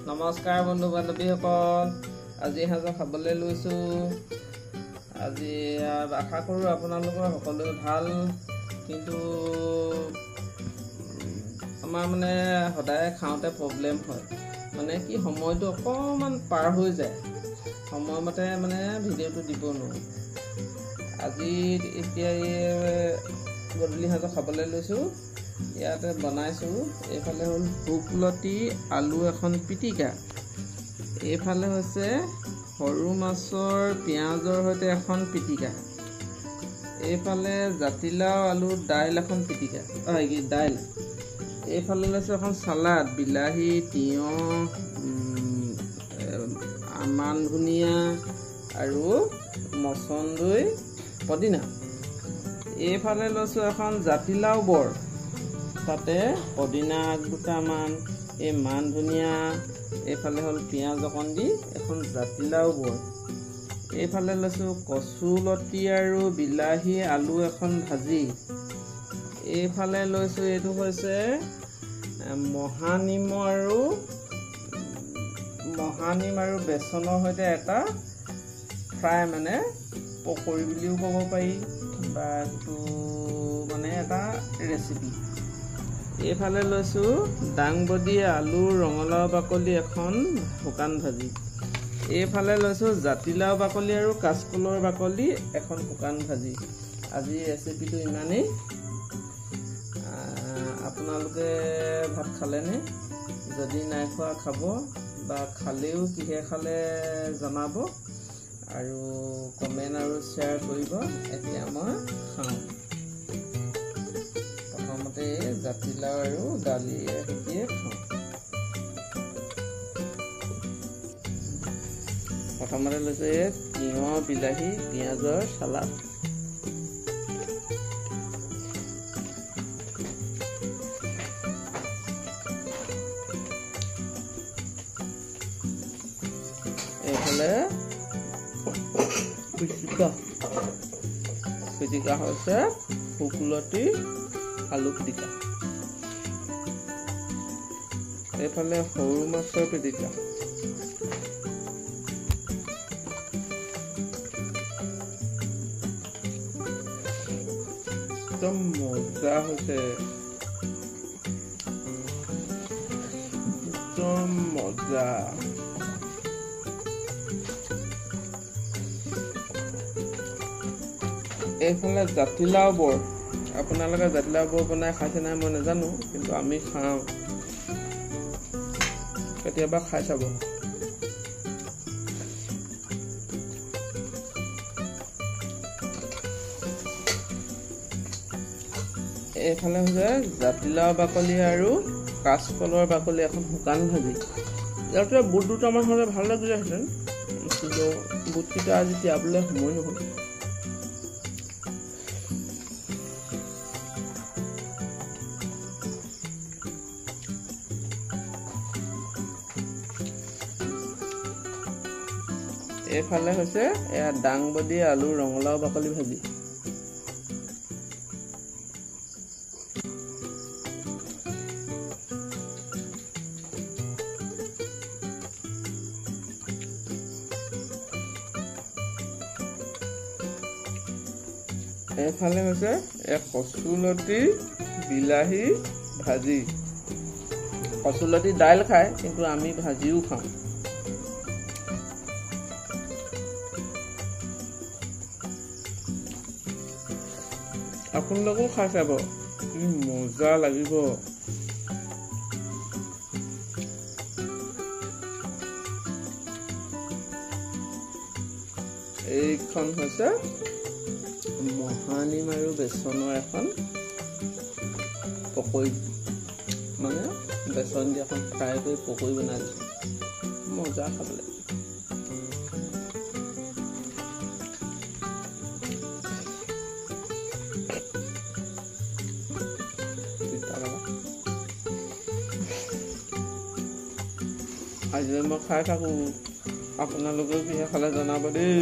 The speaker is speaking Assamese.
নমস্কাৰ বন্ধু বান্ধৱীসকল, আজি সাঁজ খাবলৈ লৈছোঁ। আজি আশা কৰোঁ আপোনালোকৰ সকলোৱে ভাল, কিন্তু আমাৰ মানে সদায় খাওঁতে প্ৰব্লেম হয়, মানে কি সময়টো অকণমান পাৰ হৈ যায়, সময়মতে মানে ভিডিঅ'টো দিব নোৱাৰোঁ। আজি এতিয়া গধূলি সাঁজ খাবলৈ লৈছোঁ। ইয়াতে বনাইছোঁ, এইফালে হ'ল শুকলতি আলু এখন পিটিকা, এইফালে হৈছে সৰু মাছৰ পিঁয়াজৰ সৈতে এখন পিটিকা, এইফালে জাতিলাও আলু দাইল এখন পিটিকা দাইল, এইফালে লৈছোঁ এখন চালাড, বিলাহী তিয়ঁহ মান ধনিয়া আৰু মচন্দৈ পদিনা, এইফালে লৈছোঁ এখন জাতিলাও বৰ, তাতে পদিনা দুটামান, এই মান ধনিয়া, এইফালে হ'ল পিঁয়াজ অকণ দি এখন জাতিলাও বৰ, এইফালে লৈছোঁ কচুলতি আৰু বিলাহী আলু এখন ভাজি, এইফালে লৈছোঁ এইটো হৈছে মহানিম আৰু বেচনৰ সৈতে এটা ফ্ৰাই, মানে পকৰি বুলিও ক'ব পাৰি বা এইটো মানে এটা ৰেচিপি। এইফালে লৈছোঁ দাংবডি আলু ৰঙালাও বাকলি এখন শুকান ভাজি, এইফালে লৈছোঁ জাতিলাও বাকলি আৰু কাচকলৰ বাকলি এখন শুকান ভাজি। আজি ৰেচিপিটো ইমানেই। আপোনালোকে ভাত খালেনে? যদি নাই খোৱা খাব, বা খালেও কিহে খালে জনাব আৰু কমেণ্ট আৰু শ্বেয়াৰ কৰিব। এতিয়া মই খাওঁ। প্ৰথমতে জাতিলাও আৰু দালিয়ে সৈতে খাওঁ। প্ৰথমতে লৈছোঁ তিয়ঁহ বিলাহী পিঁয়াজৰ চালাড, এইফালে পিটিকা হৈছে শুকলতি আলু পিটিকা, এইফালে সৰু মাছৰ পিটিকা, একদম মজা হৈছে, একদম মজা। এইফালে জাতিলাও বৰ, আপোনালোকে জাতিলাও বৰ বনাই খাইছে নাই মই নাজানো, কিন্তু আমি খাওঁ, কেতিয়াবা খাই চাব। এইফালে হৈছে জাতিলাও বাকলি আৰু কাচকলৰ বাকলি এখন শুকান ভাজি। ইয়াতে বুট দুটামান হ'লে ভাল লাগিলেহেঁতেন, কিন্তু বুটকেইটা আজি তিয়াবলৈ সময় নহ'ল। এইফালে হৈছে এয়া দাংবডি আলু ৰঙালাও বাকলি ভাজি, এইফালে হৈছে কচুলতি বিলাহী ভাজি। কচুলতি দাইল খায়, কিন্তু আমি ভাজিও খাওঁ। আপোনালোকেও খাই চাব, কি মজা লাগিব। এইখন হৈছে মহানিম আৰু বেচনৰ এখন পকৰি, মানে বেচন দি এখন ফ্ৰাই কৰি পকৰি বনাই দিছোঁ, মজা খাবলৈ। আজি মই খাই থাকোঁ, আপোনালোকেও কিহে খালে জনাব দেই।